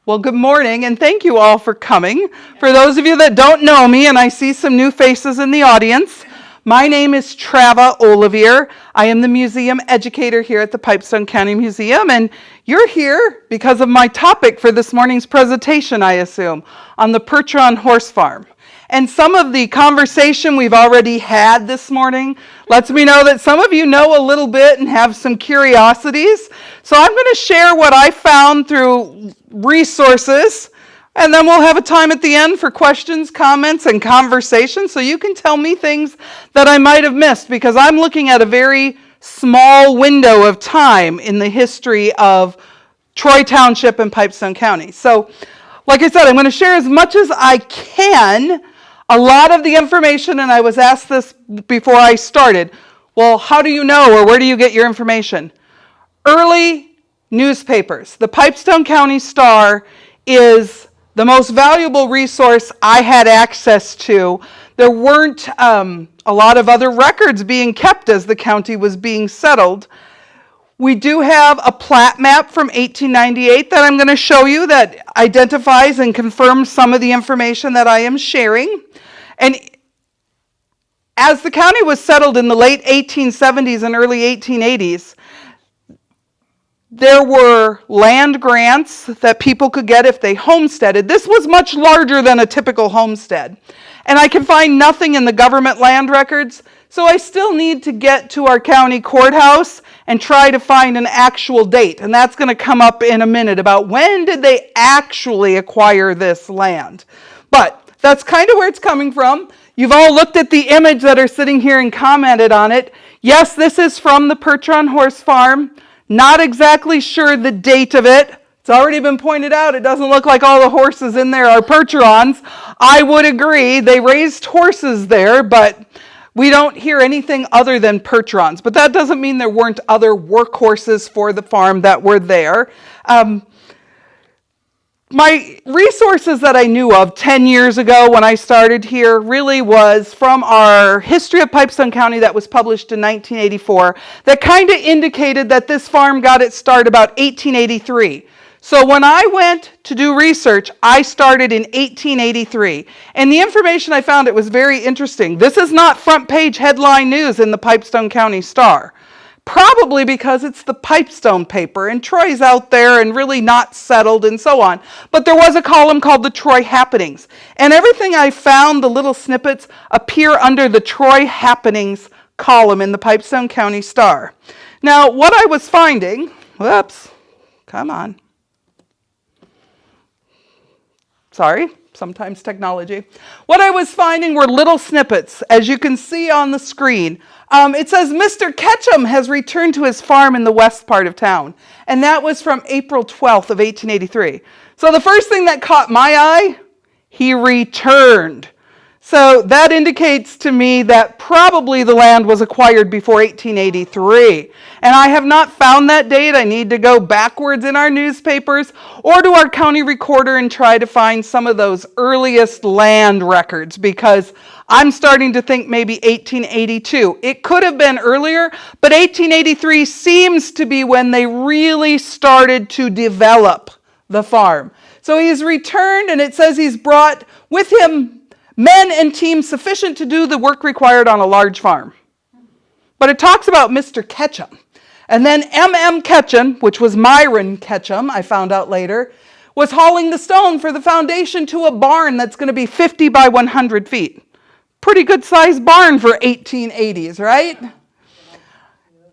Well, good morning, and thank you all for coming. For those of you that don't know me, and I see some new faces in the audience, my name is Trava Olivier. I am the museum educator here at the Pipestone County Museum, and you're here because of my topic for this morning's presentation, I assume, on the Percheron Horse Farm. And some of the conversation we've already had this morning lets me know that some of you know a little bit and have some curiosities. So I'm going to share what I found through resources, and then we'll have a time at the end for questions, comments, and conversation, so you can tell me things that I might have missed, because I'm looking at a very small window of time in the history of Troy Township and Pipestone County. So, like I said, I'm going to share as much as I can. A lot of the information, and I was asked this before I started, well, how do you know, or where do you get your information? Early newspapers. The Pipestone County Star is the most valuable resource I had access to. There weren't a lot of other records being kept as the county was being settled. We do have a plat map from 1898 that I'm going to show you that identifies and confirms some of the information that I am sharing. And as the county was settled in the late 1870s and early 1880s, there were land grants that people could get if they homesteaded. This was much larger than a typical homestead. And I can find nothing in the government land records, so I still need to get to our county courthouse and try to find an actual date. And that's going to come up in a minute about when did they actually acquire this land. But that's kind of where it's coming from. You've all looked at the image that are sitting here and commented on it. Yes, this is from the Percheron Horse Farm. Not exactly sure the date of it. It's already been pointed out, it doesn't look like all the horses in there are Percherons. I would agree, they raised horses there, but we don't hear anything other than Percherons. But that doesn't mean there weren't other workhorses for the farm that were there. My resources that I knew of 10 years ago when I started here really was from our History of Pipestone County that was published in 1984 that kind of indicated that this farm got its start about 1883. So when I went to do research, I started in 1883. And the information I found, it was very interesting. This is not front page headline news in the Pipestone County Star. Probably because it's the Pipestone paper, and Troy's out there and really not settled and so on. But there was a column called the Troy Happenings. And everything I found, the little snippets, appear under the Troy Happenings column in the Pipestone County Star. Now, what I was finding, whoops, come on. Sorry, sometimes technology. What I was finding were little snippets, as you can see on the screen. It says Mr. Ketchum has returned to his farm in the west part of town. And that was from April 12th of 1883. So the first thing that caught my eye, he returned. So that indicates to me that probably the land was acquired before 1883. And I have not found that date. I need to go backwards in our newspapers or to our county recorder and try to find some of those earliest land records, because I'm starting to think maybe 1882. It could have been earlier, but 1883 seems to be when they really started to develop the farm. So he's returned, and it says he's brought with him men and teams sufficient to do the work required on a large farm. But it talks about Mr. Ketchum. And then M.M. Ketchum, which was Myron Ketchum, I found out later, was hauling the stone for the foundation to a barn that's going to be 50 by 100 feet. Pretty good sized barn for 1880s, right?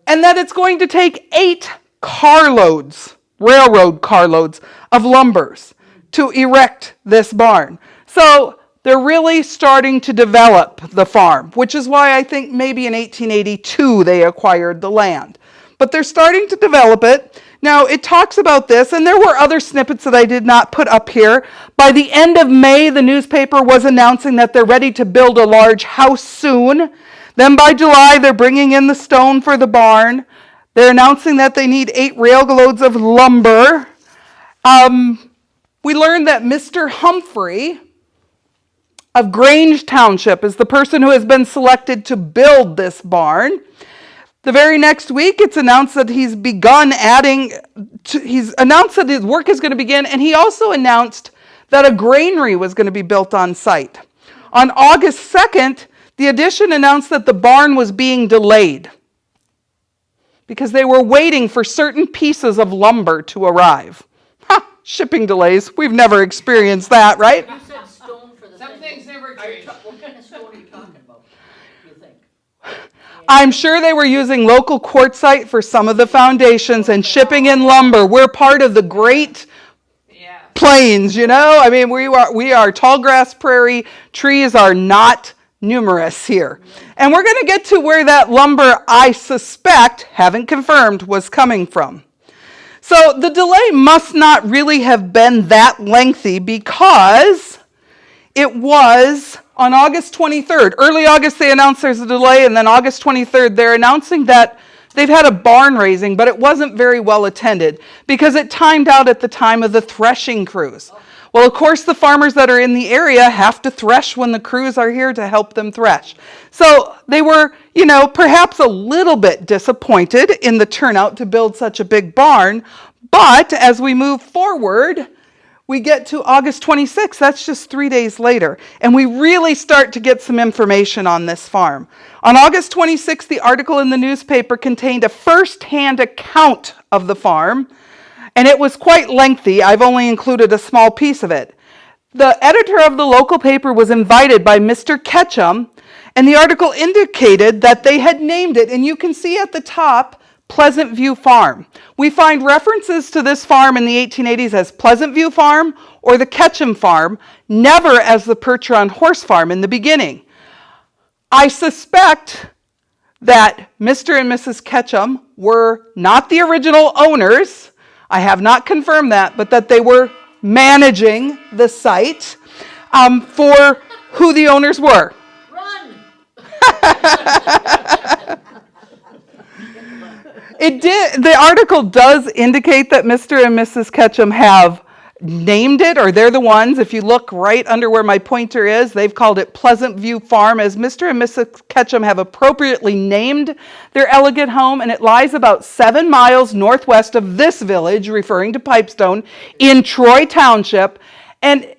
And that it's going to take 8 carloads, railroad carloads of lumbers to erect this barn. So they're really starting to develop the farm, which is why I think maybe in 1882 they acquired the land. But they're starting to develop it. Now, it talks about this, and there were other snippets that I did not put up here. By the end of May, the newspaper was announcing that they're ready to build a large house soon. Then by July, they're bringing in the stone for the barn. They're announcing that they need 8 railloads of lumber. We learned that Mr. Humphrey of Grange Township is the person who has been selected to build this barn. The very next week, it's announced that he's announced that his work is going to begin, and he also announced that a granary was going to be built on site. On August 2nd, the addition announced that the barn was being delayed because they were waiting for certain pieces of lumber to arrive. Shipping delays. We've never experienced that, right? You said stone for the Some things never change. What kind of stone are you talking about, do you think? I'm sure they were using local quartzite for some of the foundations and shipping in lumber. We're part of the great plains, you know? I mean, we are tall grass prairie. Trees are not numerous here. And we're going to get to where that lumber, I suspect, haven't confirmed, was coming from. So the delay must not really have been that lengthy because it was on August 23rd. Early August they announced there's a delay, and then August 23rd they're announcing that they've had a barn raising, but it wasn't very well attended because it timed out at the time of the threshing crews. Well, of course, the farmers that are in the area have to thresh when the crews are here to help them thresh. So they were, perhaps a little bit disappointed in the turnout to build such a big barn. But as we move forward, we get to August 26th. That's just 3 days later. And we really start to get some information on this farm. On August 26th, the article in the newspaper contained a first-hand account of the farm. And it was quite lengthy. I've only included a small piece of it. The editor of the local paper was invited by Mr. Ketchum, and the article indicated that they had named it, and you can see at the top, Pleasant View Farm. We find references to this farm in the 1880s as Pleasant View Farm or the Ketchum Farm, never as the Percheron Horse Farm in the beginning. I suspect that Mr. and Mrs. Ketchum were not the original owners. I have not confirmed that, but that they were managing the site for who the owners were. Run! The article does indicate that Mr. and Mrs. Ketchum have named it, or they're the ones. If you look right under where my pointer is, they've called it Pleasant View Farm, as Mr. and Mrs. Ketchum have appropriately named their elegant home, and it lies about 7 miles northwest of this village, referring to Pipestone, in Troy Township, and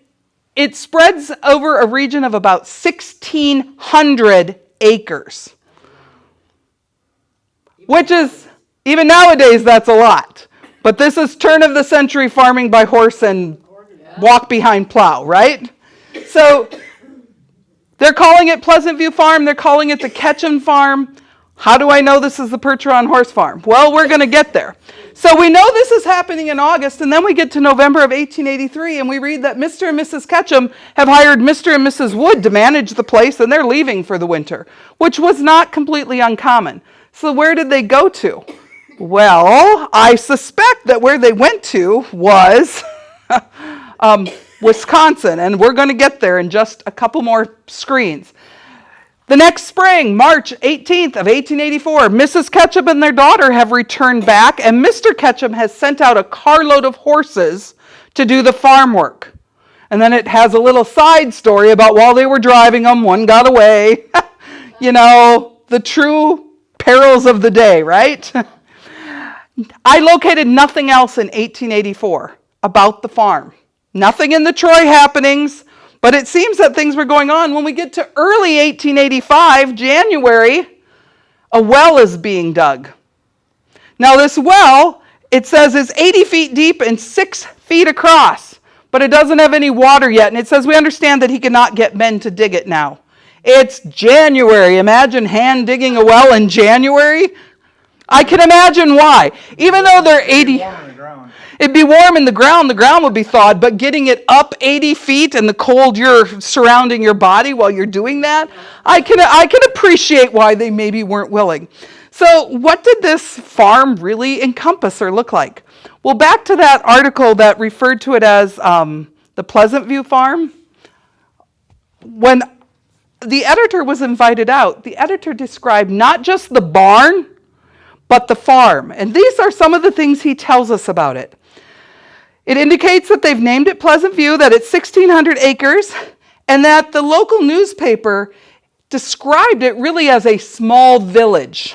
it spreads over a region of about 1,600 acres, which is, even nowadays, that's a lot. But this is turn-of-the-century farming by horse and walk behind plow, right? So they're calling it Pleasant View Farm. They're calling it the Ketchum Farm. How do I know this is the Percheron Horse Farm? Well, we're going to get there. So we know this is happening in August, and then we get to November of 1883, and we read that Mr. and Mrs. Ketchum have hired Mr. and Mrs. Wood to manage the place, and they're leaving for the winter, which was not completely uncommon. So where did they go to? Well, I suspect that where they went to was Wisconsin, and we're going to get there in just a couple more screens. The next spring, March 18th of 1884, Mrs. Ketchum and their daughter have returned back, and Mr. Ketchum has sent out a carload of horses to do the farm work. And then it has a little side story about while they were driving them, one got away. The true perils of the day, right? I located nothing else in 1884 about the farm. Nothing in the Troy happenings, but it seems that things were going on. When we get to early 1885, January, a well is being dug. Now this well, it says, is 80 feet deep and 6 feet across, but it doesn't have any water yet. And it says, we understand that he cannot get men to dig it now. It's January. Imagine hand digging a well in January. I can imagine why. Even though they're 80, it'd be warm in the ground would be thawed, but getting it up 80 feet and the cold you're surrounding your body while you're doing that, I can appreciate why they maybe weren't willing. So what did this farm really encompass or look like? Well, back to that article that referred to it as the Pleasant View Farm. When the editor was invited out, the editor described not just the barn, but the farm. And these are some of the things he tells us about it. It indicates that they've named it Pleasant View, that it's 1,600 acres, and that the local newspaper described it really as a small village.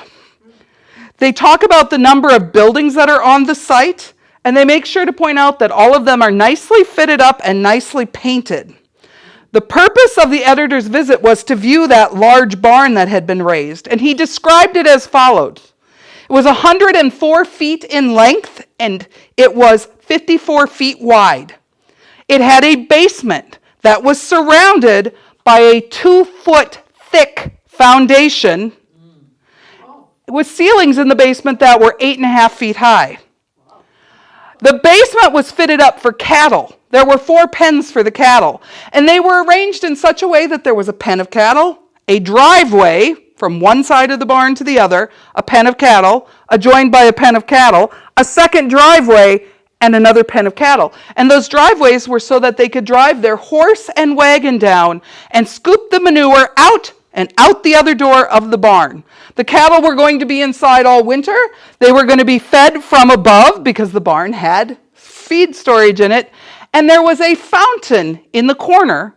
They talk about the number of buildings that are on the site, and they make sure to point out that all of them are nicely fitted up and nicely painted. The purpose of the editor's visit was to view that large barn that had been raised, and he described it as follows. It was 104 feet in length, and it was 54 feet wide. It had a basement that was surrounded by a 2-foot thick foundation with ceilings in the basement that were 8.5 feet high. The basement was fitted up for cattle. There were 4 pens for the cattle, and they were arranged in such a way that there was a pen of cattle, a driveway from one side of the barn to the other, a pen of cattle, adjoined by a pen of cattle, a second driveway, and another pen of cattle. And those driveways were so that they could drive their horse and wagon down and scoop the manure out and out the other door of the barn. The cattle were going to be inside all winter. They were going to be fed from above because the barn had feed storage in it. And there was a fountain in the corner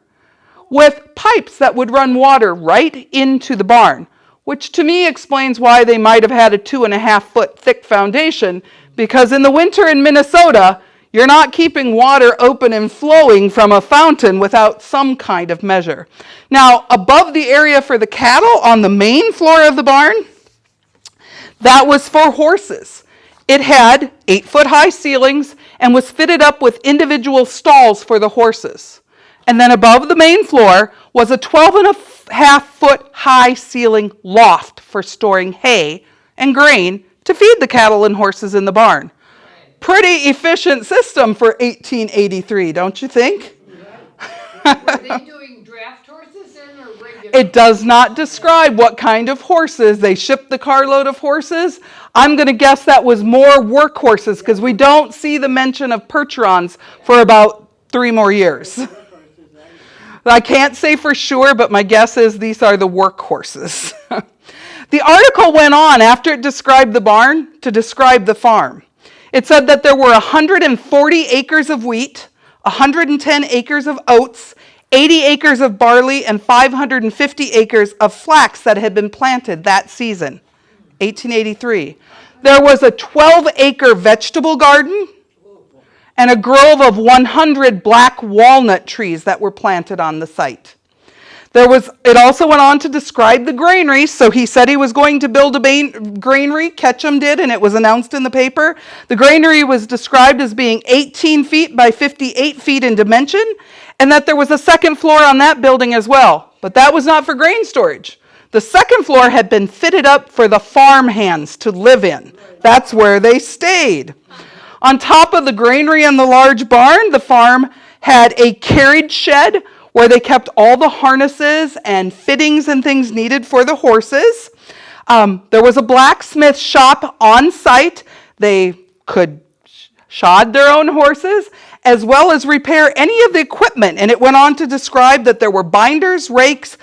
with pipes that would run water right into the barn, which to me explains why they might have had a 2.5-foot thick foundation, because in the winter in Minnesota, you're not keeping water open and flowing from a fountain without some kind of measure. Now, above the area for the cattle on the main floor of the barn, that was for horses. It had 8-foot high ceilings and was fitted up with individual stalls for the horses. And then above the main floor was a 12.5-foot high ceiling loft for storing hay and grain to feed the cattle and horses in the barn. Pretty efficient system for 1883, don't you think? Were they doing draft horses then or regular? It does not describe what kind of horses. They shipped the carload of horses. I'm going to guess that was more work horses because we don't see the mention of Percherons for about 3 more years. I can't say for sure, but my guess is these are the work horses. The article went on after it described the barn to describe the farm. It said that there were 140 acres of wheat, 110 acres of oats, 80 acres of barley, and 550 acres of flax that had been planted that season, 1883. There was a 12-acre vegetable garden and a grove of 100 black walnut trees that were planted on the site. It also went on to describe the granary, so he said he was going to build a granary, Ketchum did, and it was announced in the paper. The granary was described as being 18 feet by 58 feet in dimension, and that there was a second floor on that building as well, but that was not for grain storage. The second floor had been fitted up for the farm hands to live in. That's where they stayed. On top of the granary and the large barn, the farm had a carriage shed where they kept all the harnesses and fittings and things needed for the horses. There was a blacksmith shop on site. They could shod their own horses as well as repair any of the equipment. And it went on to describe that there were binders, rakes,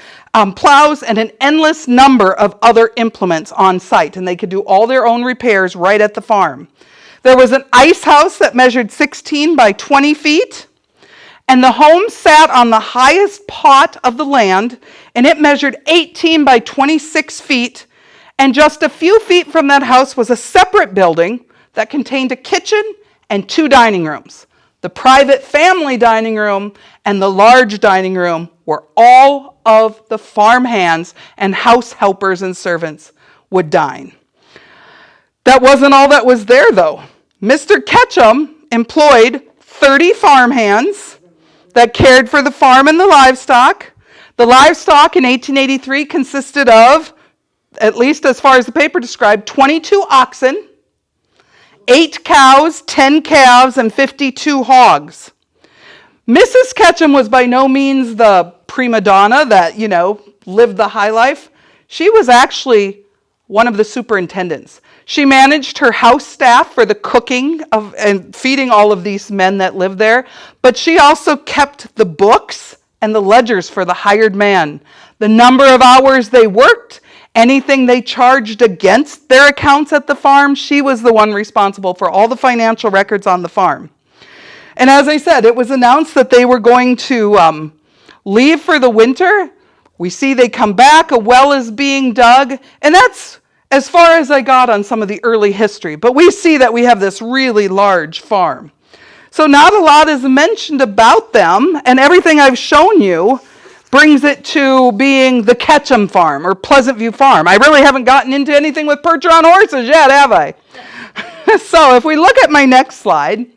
plows, and an endless number of other implements on site. And they could do all their own repairs right at the farm. There was an ice house that measured 16 by 20 feet. And the home sat on the highest pot of the land, and it measured 18 by 26 feet. And just a few feet from that house was a separate building that contained a kitchen and 2 dining rooms. The private family dining room and the large dining room where all of the farm hands and house helpers and servants would dine. That wasn't all that was there, though. Mr. Ketchum employed 30 farm hands that cared for the farm and the livestock. The livestock in 1883 consisted of, at least as far as the paper described, 22 oxen, 8 cows, 10 calves, and 52 hogs. Mrs. Ketchum was by no means the prima donna that, lived the high life. She was actually one of the superintendents. She managed her house staff for the cooking and feeding all of these men that lived there, but she also kept the books and the ledgers for the hired man. The number of hours they worked, anything they charged against their accounts at the farm, she was the one responsible for all the financial records on the farm. And as I said, it was announced that they were going to leave for the winter. We see they come back, a well is being dug, and that's as far as I got on some of the early history. But we see that we have this really large farm. So not a lot is mentioned about them, and everything I've shown you brings it to being the Ketchum Farm or Pleasant View Farm. I really haven't gotten into anything with Percheron horses yet, have I? So if we look at my next slide,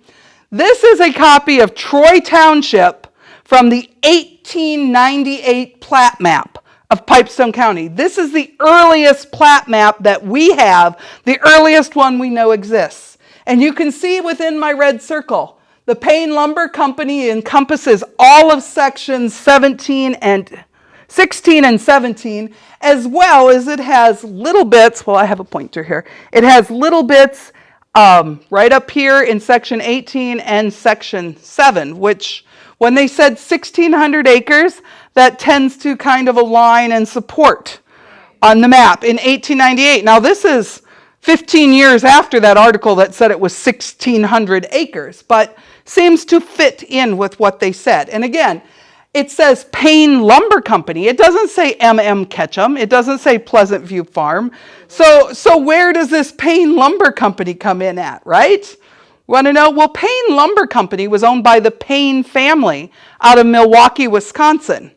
this is a copy of Troy Township from the 1898 plat map of Pipestone County. This is the earliest plat map that we have, the earliest one we know exists. And you can see within my red circle, the Payne Lumber Company encompasses all of sections 16 and 17, as well as it has little bits, well, I have a pointer here. It has little bits right up here in section 18 and section 7, which when they said 1,600 acres, that tends to kind of align and support on the map in 1898. Now this is 15 years after that article that said it was 1,600 acres, but seems to fit in with what they said. And again, it says Payne Lumber Company. It doesn't say M.M. Ketchum. It doesn't say Pleasant View Farm. So where does this Payne Lumber Company come in at, right? Want to know? Well, Payne Lumber Company was owned by the Payne family out of Milwaukee, Wisconsin.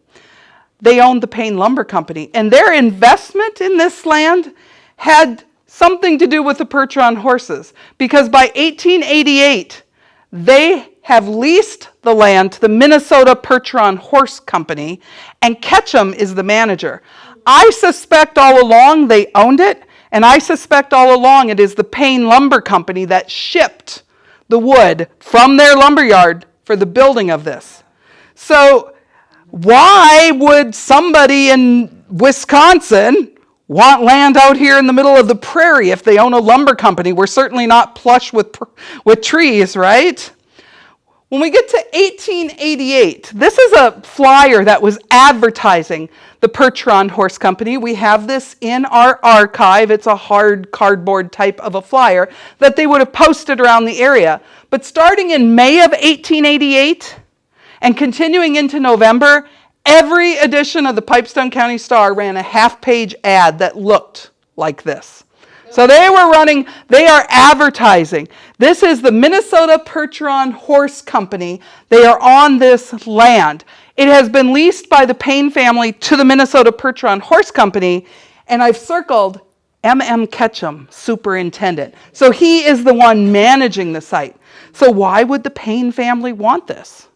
They owned the Payne Lumber Company, and their investment in this land had something to do with the Percheron horses, because by 1888, they have leased the land to the Minnesota Percheron Horse Company, and Ketchum is the manager. I suspect all along they owned it, and I suspect all along it is the Payne Lumber Company that shipped the wood from their lumberyard for the building of this. So why would somebody in Wisconsin want land out here in the middle of the prairie if they own a lumber company? We're certainly not plush with trees, right? When we get to 1888, this is a flyer that was advertising the Percheron Horse Company. We have this in our archive. It's a hard cardboard type of a flyer that they would have posted around the area. But starting in May of 1888 and continuing into November, every edition of the Pipestone County Star ran a half-page ad that looked like this. So they are advertising. This is the Minnesota Percheron Horse Company. They are on this land. It has been leased by the Payne family to the Minnesota Percheron Horse Company, and I've circled M.M. Ketchum, superintendent. So he is the one managing the site. So why would the Payne family want this?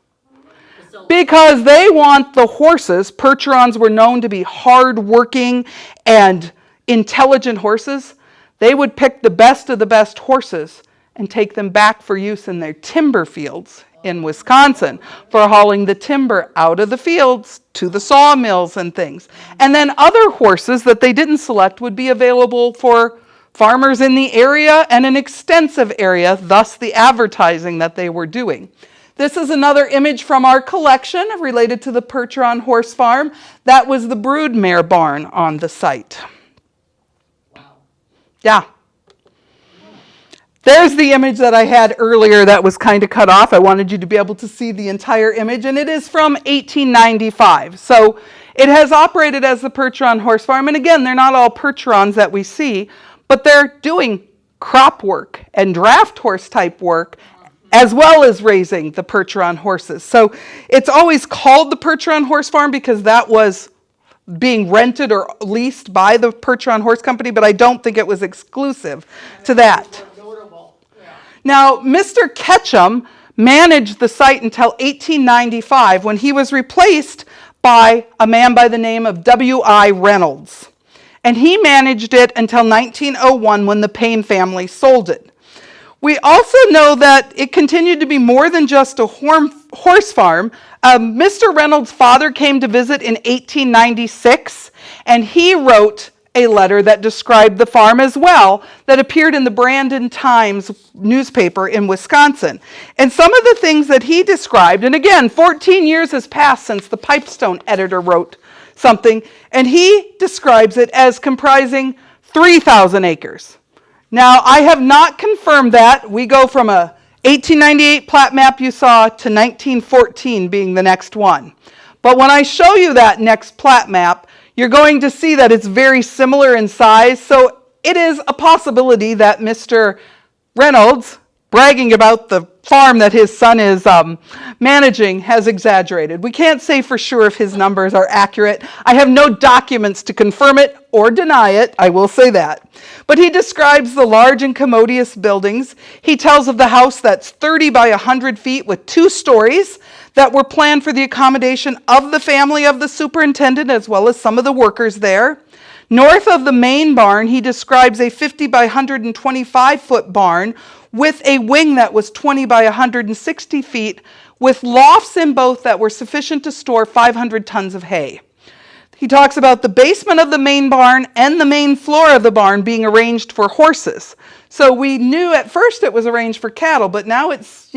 Because they want the horses. Percherons were known to be hard-working and intelligent horses. They would pick the best of the best horses and take them back for use in their timber fields in Wisconsin for hauling the timber out of the fields to the sawmills and things. And then other horses that they didn't select would be available for farmers in the area and an extensive area, thus the advertising that they were doing. This is another image from our collection related to the Percheron Horse Farm. That was the broodmare barn on the site. Yeah. There's the image that I had earlier that was kind of cut off. I wanted you to be able to see the entire image, and it is from 1895. So it has operated as the Percheron Horse Farm, and again, they're not all Percherons that we see, but they're doing crop work and draft horse type work as well as raising the Percheron horses. So it's always called the Percheron Horse Farm because that was being rented or leased by the Percheron Horse Company, but I don't think it was exclusive to that. Now, Mr. Ketchum managed the site until 1895 when he was replaced by a man by the name of W.I. Reynolds. And he managed it until 1901 when the Payne family sold it. We also know that it continued to be more than just a horse farm. Mr. Reynolds' father came to visit in 1896, and he wrote a letter that described the farm as well that appeared in the Brandon Times newspaper in Wisconsin. And some of the things that he described, and again, 14 years has passed since the Pipestone editor wrote something, and he describes it as comprising 3,000 acres. Now, I have not confirmed that. We go from a 1898 plat map you saw to 1914 being the next one. But when I show you that next plat map, you're going to see that it's very similar in size. So it is a possibility that Mr. Reynolds, bragging about the farm that his son is managing, has exaggerated. We can't say for sure if his numbers are accurate. I have no documents to confirm it or deny it, I will say that. But he describes the large and commodious buildings. He tells of the house that's 30 by 100 feet with 2 stories that were planned for the accommodation of the family of the superintendent as well as some of the workers there. North of the main barn, he describes a 50 by 125 foot barn with a wing that was 20 by 160 feet with lofts in both that were sufficient to store 500 tons of hay. He talks about the basement of the main barn and the main floor of the barn being arranged for horses. So we knew at first it was arranged for cattle, but now it's,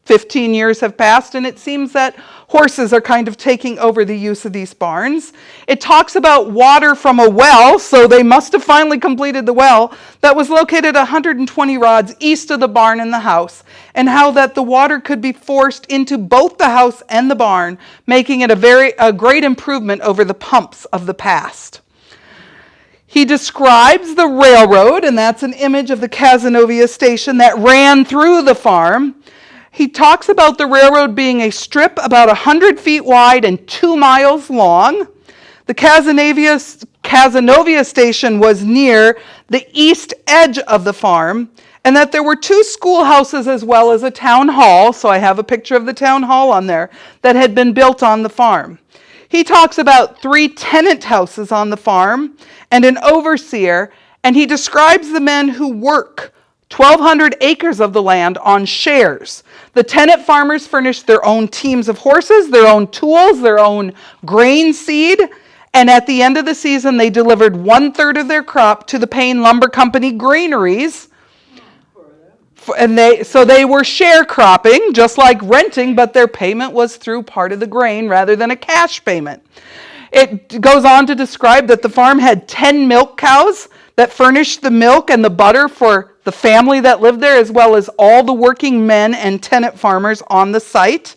15 years have passed, and it seems that horses are kind of taking over the use of these barns. It talks about water from a well, so they must have finally completed the well, that was located 120 rods east of the barn and the house, and how that the water could be forced into both the house and the barn, making it a great improvement over the pumps of the past. He describes the railroad, and that's an image of the Cazenovia station that ran through the farm. He talks about the railroad being a strip about 100 feet wide and 2 miles long. The Cazenovia station was near the east edge of the farm, and that there were 2 schoolhouses as well as a town hall, so I have a picture of the town hall on there, that had been built on the farm. He talks about 3 tenant houses on the farm and an overseer, and he describes the men who work 1,200 acres of the land on shares. The tenant farmers furnished their own teams of horses, their own tools, their own grain seed, and at the end of the season, they delivered 1/3 of their crop to the Payne Lumber Company granaries. And they were sharecropping, just like renting, but their payment was through part of the grain rather than a cash payment. It goes on to describe that the farm had 10 milk cows that furnished the milk and the butter for the family that lived there, as well as all the working men and tenant farmers on the site.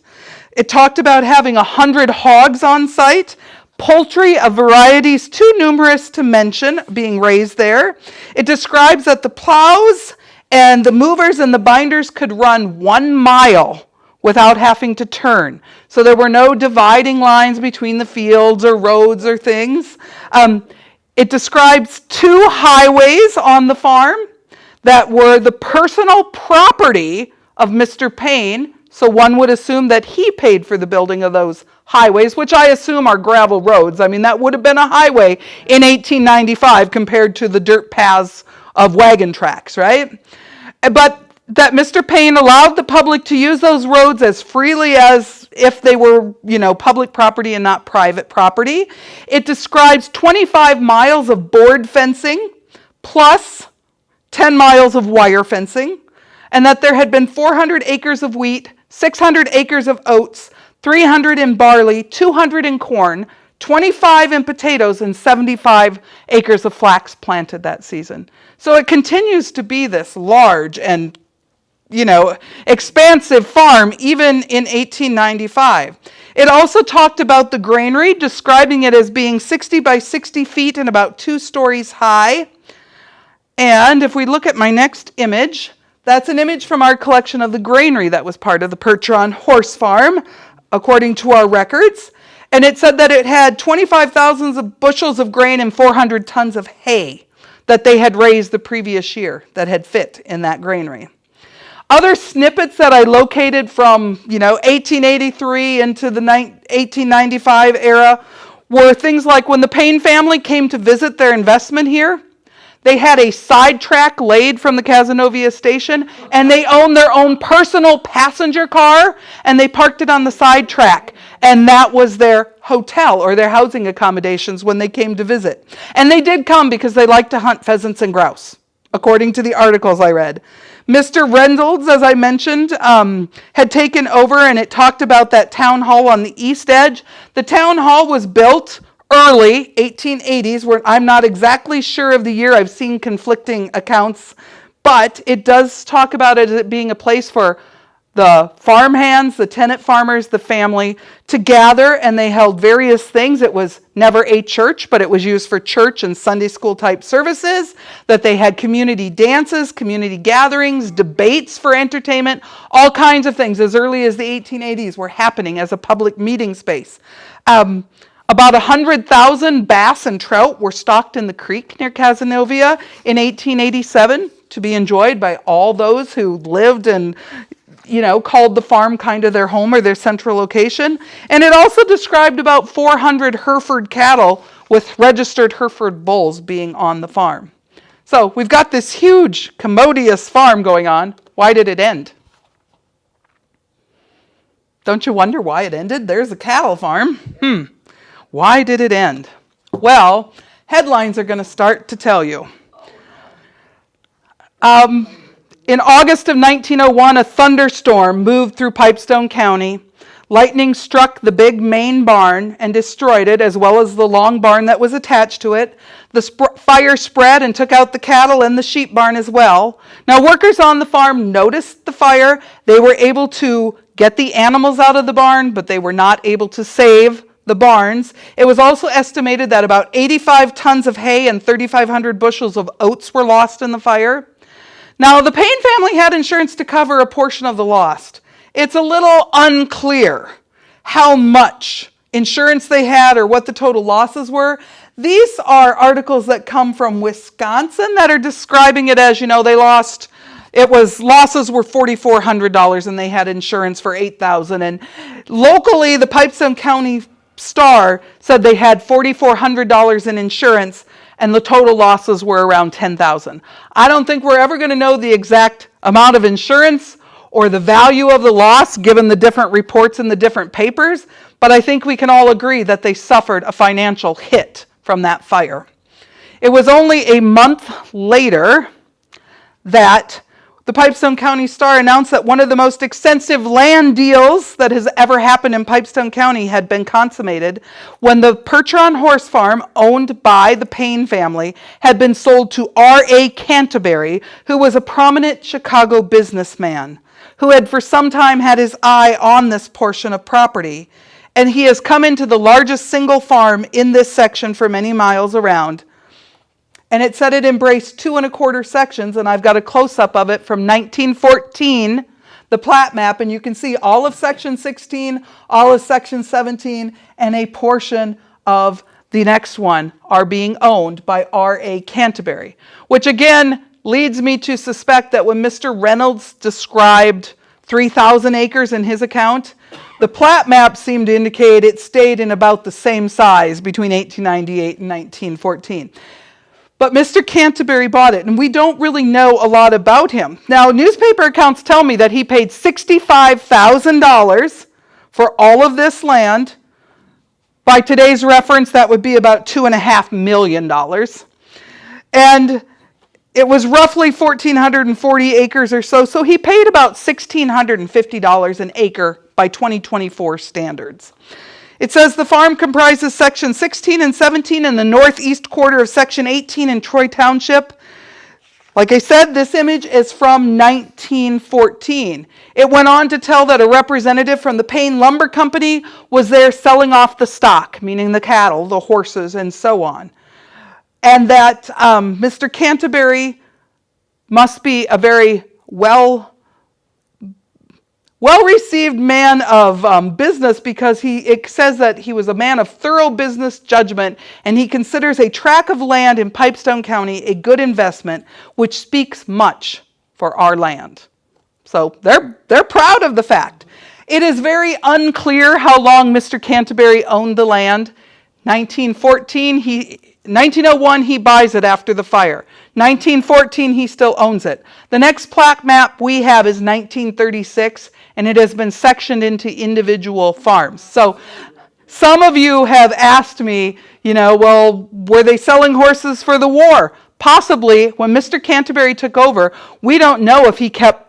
It talked about having 100 hogs on site, poultry of varieties too numerous to mention being raised there. It describes that the plows and the movers and the binders could run 1 mile without having to turn. So there were no dividing lines between the fields or roads or things. It describes 2 highways on the farm that were the personal property of Mr. Payne. So one would assume that he paid for the building of those highways, which I assume are gravel roads. I mean, that would have been a highway in 1895 compared to the dirt paths of wagon tracks, right? But that Mr. Payne allowed the public to use those roads as freely as if they were, public property and not private property. It describes 25 miles of board fencing plus 10 miles of wire fencing, and that there had been 400 acres of wheat, 600 acres of oats, 300 in barley, 200 in corn, 25 in potatoes, and 75 acres of flax planted that season. So it continues to be this large and expansive farm even in 1895. It also talked about the granary, describing it as being 60 by 60 feet and about 2 stories high. And if we look at my next image, that's an image from our collection of the granary that was part of the Percheron Horse Farm, according to our records. And it said that it had 25,000 bushels of grain and 400 tons of hay that they had raised the previous year that had fit in that granary. Other snippets that I located from, 1883 into the 1895 era were things like when the Payne family came to visit their investment here, they had a sidetrack laid from the Cazenovia station, and they owned their own personal passenger car, and they parked it on the sidetrack. And that was their hotel or their housing accommodations when they came to visit. And they did come because they liked to hunt pheasants and grouse, according to the articles I read. Mr. Reynolds, as I mentioned, had taken over, and it talked about that town hall on the east edge. The town hall was built early 1880s, where I'm not exactly sure of the year. I've seen conflicting accounts, but it does talk about it as being a place for the farmhands, the tenant farmers, the family to gather, and they held various things. It was never a church, but it was used for church and Sunday school type services, that they had community dances, community gatherings, debates for entertainment, all kinds of things as early as the 1880s were happening as a public meeting space. About 100,000 bass and trout were stocked in the creek near Cazenovia in 1887 to be enjoyed by all those who lived and called the farm kind of their home or their central location. And it also described about 400 Hereford cattle with registered Hereford bulls being on the farm. So we've got this huge, commodious farm going on. Why did it end? Don't you wonder why it ended? There's a cattle farm. Why did it end? Well, headlines are going to start to tell you. In August of 1901, a thunderstorm moved through Pipestone County. Lightning struck the big main barn and destroyed it, as well as the long barn that was attached to it. The fire spread and took out the cattle and the sheep barn as well. Now, workers on the farm noticed the fire. They were able to get the animals out of the barn, but they were not able to save the barns. It was also estimated that about 85 tons of hay and 3,500 bushels of oats were lost in the fire. Now, the Payne family had insurance to cover a portion of the loss. It's a little unclear how much insurance they had or what the total losses were. These are articles that come from Wisconsin that are describing it as, losses were $4,400 and they had insurance for $8,000. And locally, the Pipestone County Star said they had $4,400 in insurance and the total losses were around $10,000. I don't think we're ever going to know the exact amount of insurance or the value of the loss given the different reports in the different papers, but I think we can all agree that they suffered a financial hit from that fire. It was only a month later that the Pipestone County Star announced that one of the most extensive land deals that has ever happened in Pipestone County had been consummated when the Percheron Horse Farm, owned by the Payne family, had been sold to R.A. Canterbury, who was a prominent Chicago businessman who had for some time had his eye on this portion of property. And he has come into the largest single farm in this section for many miles around. And it said it embraced 2 1/4 sections, and I've got a close-up of it from 1914, the plat map, and you can see all of section 16, all of section 17, and a portion of the next one are being owned by R.A. Canterbury, which again leads me to suspect that when Mr. Reynolds described 3,000 acres in his account, the plat map seemed to indicate it stayed in about the same size between 1898 and 1914. But Mr. Canterbury bought it, and we don't really know a lot about him. Now, newspaper accounts tell me that he paid $65,000 for all of this land. By today's reference, that would be about $2.5 million. And it was roughly 1,440 acres or so, so he paid about $1,650 an acre by 2024 standards. It says the farm comprises section 16 and 17 in the northeast quarter of section 18 in Troy Township. Like I said, this image is from 1914. It went on to tell that a representative from the Payne Lumber Company was there selling off the stock, meaning the cattle, the horses, and so on. And that Mr. Canterbury must be a very well-received man of business, because it says that he was a man of thorough business judgment, and he considers a tract of land in Pipestone County a good investment, which speaks much for our land. So they're proud of the fact. It is very unclear how long Mr. Canterbury owned the land. 1901, he buys it after the fire. 1914, he still owns it. The next plaque map we have is 1936, and it has been sectioned into individual farms. So some of you have asked me, well, were they selling horses for the war? Possibly. When Mr. Canterbury took over, we don't know if he kept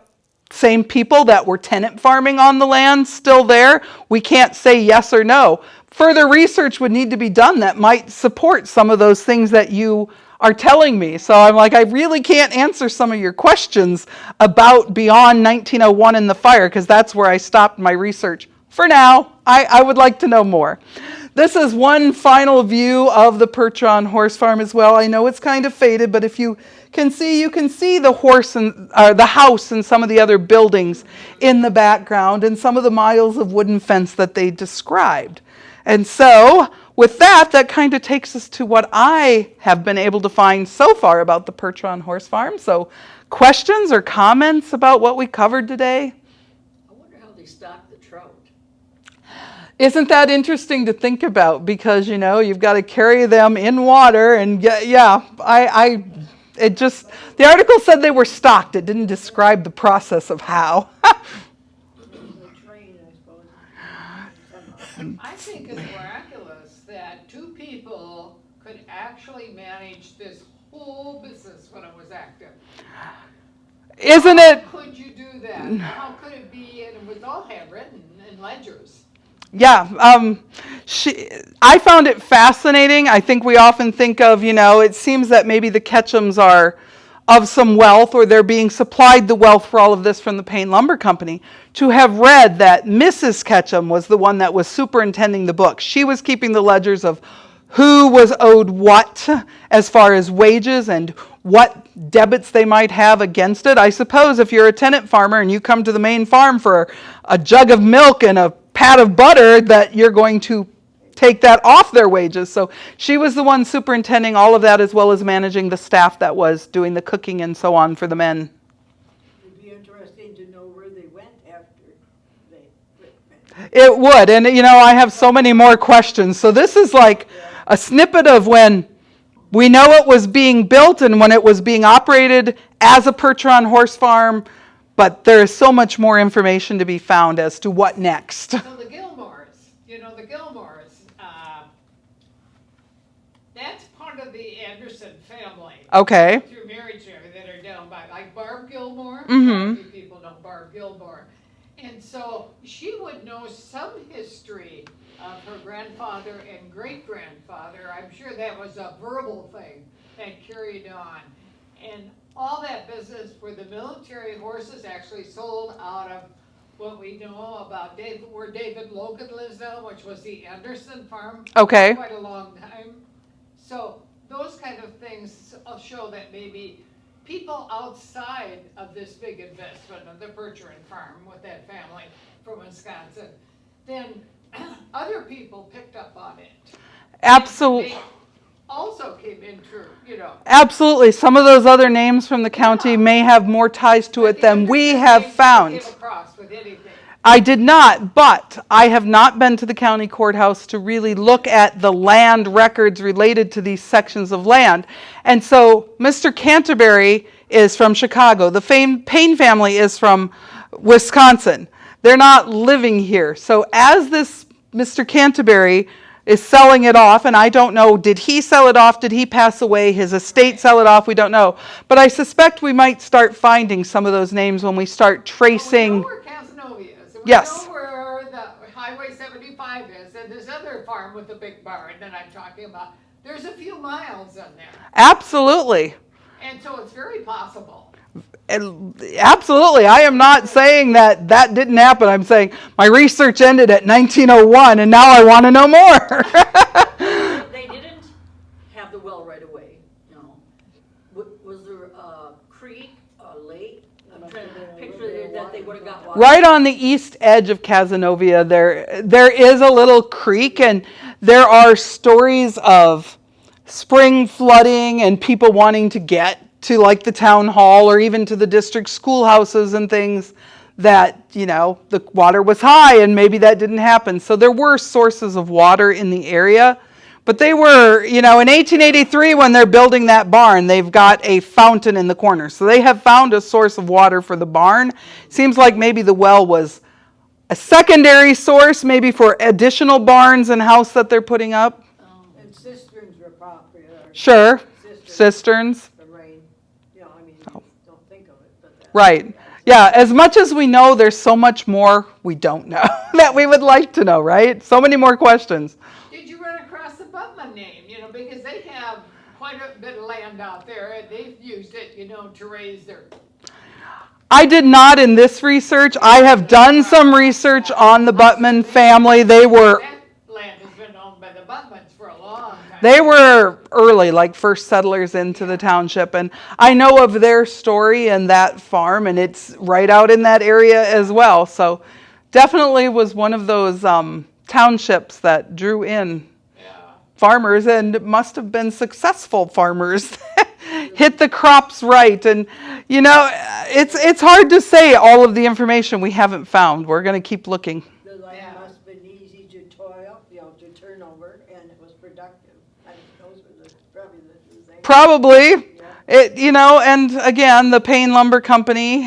same people that were tenant farming on the land still there. We can't say yes or no. Further research would need to be done that might support some of those things that you are telling me. So I'm like, I really can't answer some of your questions about beyond 1901 and the fire, because that's where I stopped my research for now. I would like to know more. This is one final view of the Percheron Horse Farm as well. I know it's kind of faded, but if you can see the horse and the house and some of the other buildings in the background and some of the miles of wooden fence that they described. And so with that kind of takes us to what I have been able to find so far about the Percheron Horse Farm. So questions or comments about what we covered today? I wonder how they stock the trout. Isn't that interesting to think about? Because, you've got to carry them in water and the article said they were stocked. It didn't describe the process of how. I think it's miraculous that two people could actually manage this whole business when it was active. Isn't it? How could you do that? How could it be, and it was all handwritten in ledgers? Yeah, I found it fascinating. I think we often think of, it seems that maybe the Ketchums are of some wealth, or they're being supplied the wealth for all of this from the Payne Lumber Company. To have read that Mrs. Ketchum was the one that was superintending the books. She was keeping the ledgers of who was owed what as far as wages and what debits they might have against it. I suppose if you're a tenant farmer and you come to the main farm for a jug of milk and a pat of butter, that you're going to take that off their wages. So she was the one superintending all of that, as well as managing the staff that was doing the cooking and so on for the men. It'd be interesting to know where they went after they went. It would, and I have so many more questions. So this is like a snippet of when we know it was being built and when it was being operated as a Percheron Horse Farm, but there is so much more information to be found as to what next. So the Gilmores, that's part of the Anderson family. Okay. Through marriage and everything, that are down by, like Barb Gilmore. Mm-hmm. Few people know Barb Gilmore. And so she would know some history of her grandfather and great-grandfather. I'm sure that was a verbal thing that carried on. And all that business where the military horses actually sold out of what we know about where David Logan lives now, which was the Anderson farm. Okay. For quite a long time. So those kind of things show that maybe people outside of this big investment of the Percheron farm with that family from Wisconsin, then other people picked up on it. Absolutely. Also came in through, Absolutely. Some of those other names from the county may have more ties to it than we have found. Came across with anything. I did not, but I have not been to the county courthouse to really look at the land records related to these sections of land. And so Mr. Canterbury is from Chicago. The Payne family is from Wisconsin. They're not living here. So as this Mr. Canterbury is selling it off, and I don't know, did he sell it off? Did he pass away? His estate sell it off? We don't know. But I suspect we might start finding some of those names when we start tracing. We know where Cazenovia is. And Yes. We know where the Highway 75 is, and this other farm with the big barn that I'm talking about. There's a few miles in there. Absolutely. And so it's very possible. Absolutely. I am not saying that didn't happen. I'm saying my research ended at 1901 and now I want to know more. They didn't have the well right away, no. Was there a creek, a lake? I'm trying to picture that they would have got water. Right on the east edge of Cazenovia, there is a little creek, and there are stories of spring flooding and people wanting to get to like the town hall or even to the district schoolhouses and things that, the water was high and maybe that didn't happen. So there were sources of water in the area, but they were, in 1883 when they're building that barn, they've got a fountain in the corner. So they have found a source of water for the barn. Seems like maybe the well was a secondary source, maybe for additional barns and house that they're putting up. And cisterns were popular. Sure, cisterns. Don't think of it, but Right. Yeah, as much as we know, there's so much more we don't know that we would like to know, right? So many more questions. Did you run across the Butman name? Because they have quite a bit of land out there, and they've used it, to raise their. I did not in this research. I have done some research on the Buttman family. They were That land has been owned by the Buttmans for a long time. They were early, like first settlers into the township, and I know of their story and that farm, and it's right out in that area as well. So definitely was one of those townships that drew in farmers, and must have been successful farmers. Hit the crops right, and it's hard to say all of the information we haven't found. We're going to keep looking. The land must have been easy to toil, to turn over, and it was productive. I think those were probably the things. Probably. Yeah. And again, the Payne Lumber Company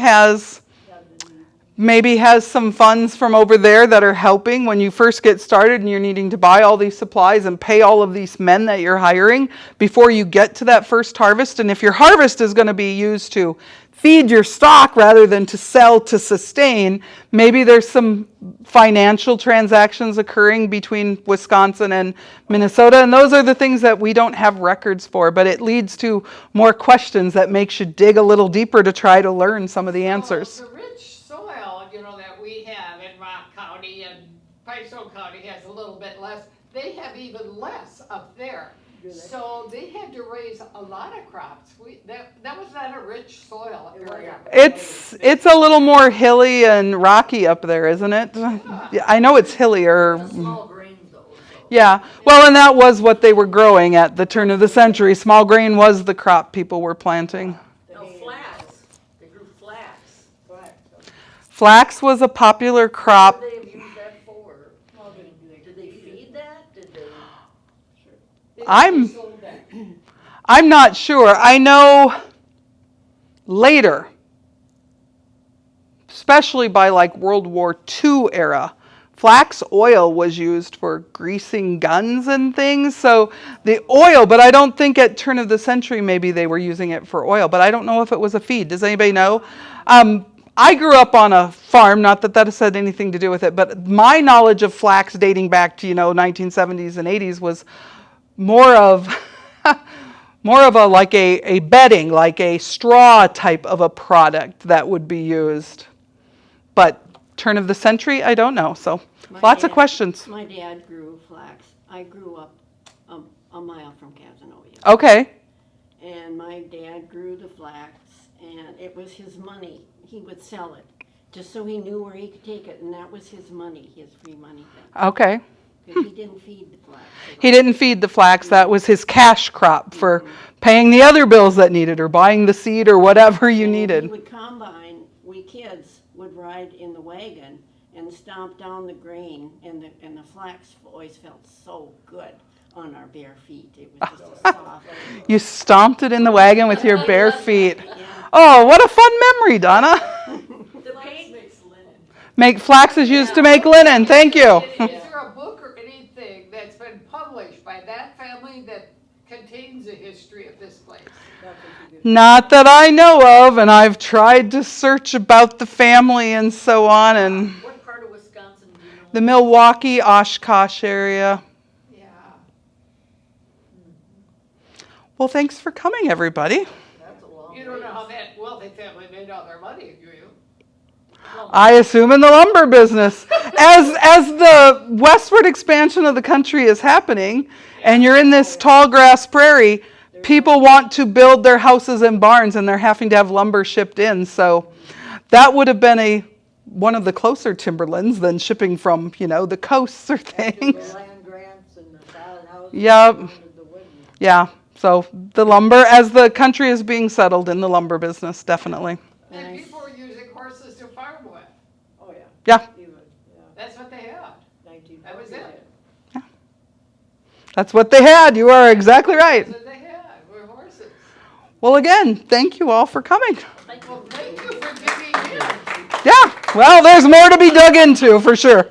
maybe has some funds from over there that are helping when you first get started and you're needing to buy all these supplies and pay all of these men that you're hiring before you get to that first harvest. And if your harvest is going to be used to feed your stock rather than to sell to sustain, maybe there's some financial transactions occurring between Wisconsin and Minnesota, and those are the things that we don't have records for, but it leads to more questions that makes you dig a little deeper to try to learn some of the answers. The rich soil, that we have in Rock County, and Pipestone County has a little bit less. They have even less up there. So they had to raise a lot of crops. That was not a rich soil area. It's a little more hilly and rocky up there, isn't it? Yeah, I know it's hillier. The small grains though. So. Yeah, well, and that was what they were growing at the turn of the century. Small grain was the crop people were planting. No, flax. They grew flax. Flax was a popular crop. What did they use that for? Did they feed that? Did they? I'm not sure. I know later, especially by like World War II era, flax oil was used for greasing guns and things. So the oil, but I don't think at turn of the century maybe they were using it for oil, but I don't know if it was a feed. Does anybody know? I grew up on a farm, not that that has had anything to do with it, but my knowledge of flax dating back to, 1970s and 80s was more of a like a bedding, like a straw type of a product that would be used. But turn of the century, I don't know. So lots of questions. My dad grew flax. I grew up a mile from Cazenovia. Okay. And my dad grew the flax, and it was his money. He would sell it just so he knew where he could take it, and that was his money, his free money thing. Okay. Because he didn't feed the flax. He didn't feed the flax. That was his cash crop for paying the other bills that needed, or buying the seed, or whatever you He needed. would combine. We kids would ride in the wagon and stomp down the grain, and the flax always felt so good on our bare feet. It was just a soft. You stomped it in the wagon with your bare feet. Yeah. Oh, what a fun memory, Donna. The paint makes linen. Flax is used to make linen. Thank you. Is there a book or anything that's been published by that family that contains a history of this place? Not that I know of, and I've tried to search about the family and so on, and What part of Wisconsin do you know? the Milwaukee, Oshkosh area. Yeah. Well, thanks for coming, everybody. That's a long You don't know ways. how that wealthy family made all their money, do you? I assume in the lumber business. As the westward expansion of the country is happening, and you're in this tall grass prairie, people want to build their houses and barns, and they're having to have lumber shipped in. So that would have been one of the closer timberlands than shipping from, the coasts or things. The land grants and the solid houses. Yep. The wooden. Yeah. So the lumber, as the country is being settled in the lumber business, definitely. And people were using horses to farm with. Oh, yeah. Yeah. Even, yeah. That's what they had. 1940. That was it. That's what they had. You are exactly right. That's what they had, were horses. Well, again, thank you all for coming. Well, thank you for digging in. Yeah, well, there's more to be dug into for sure.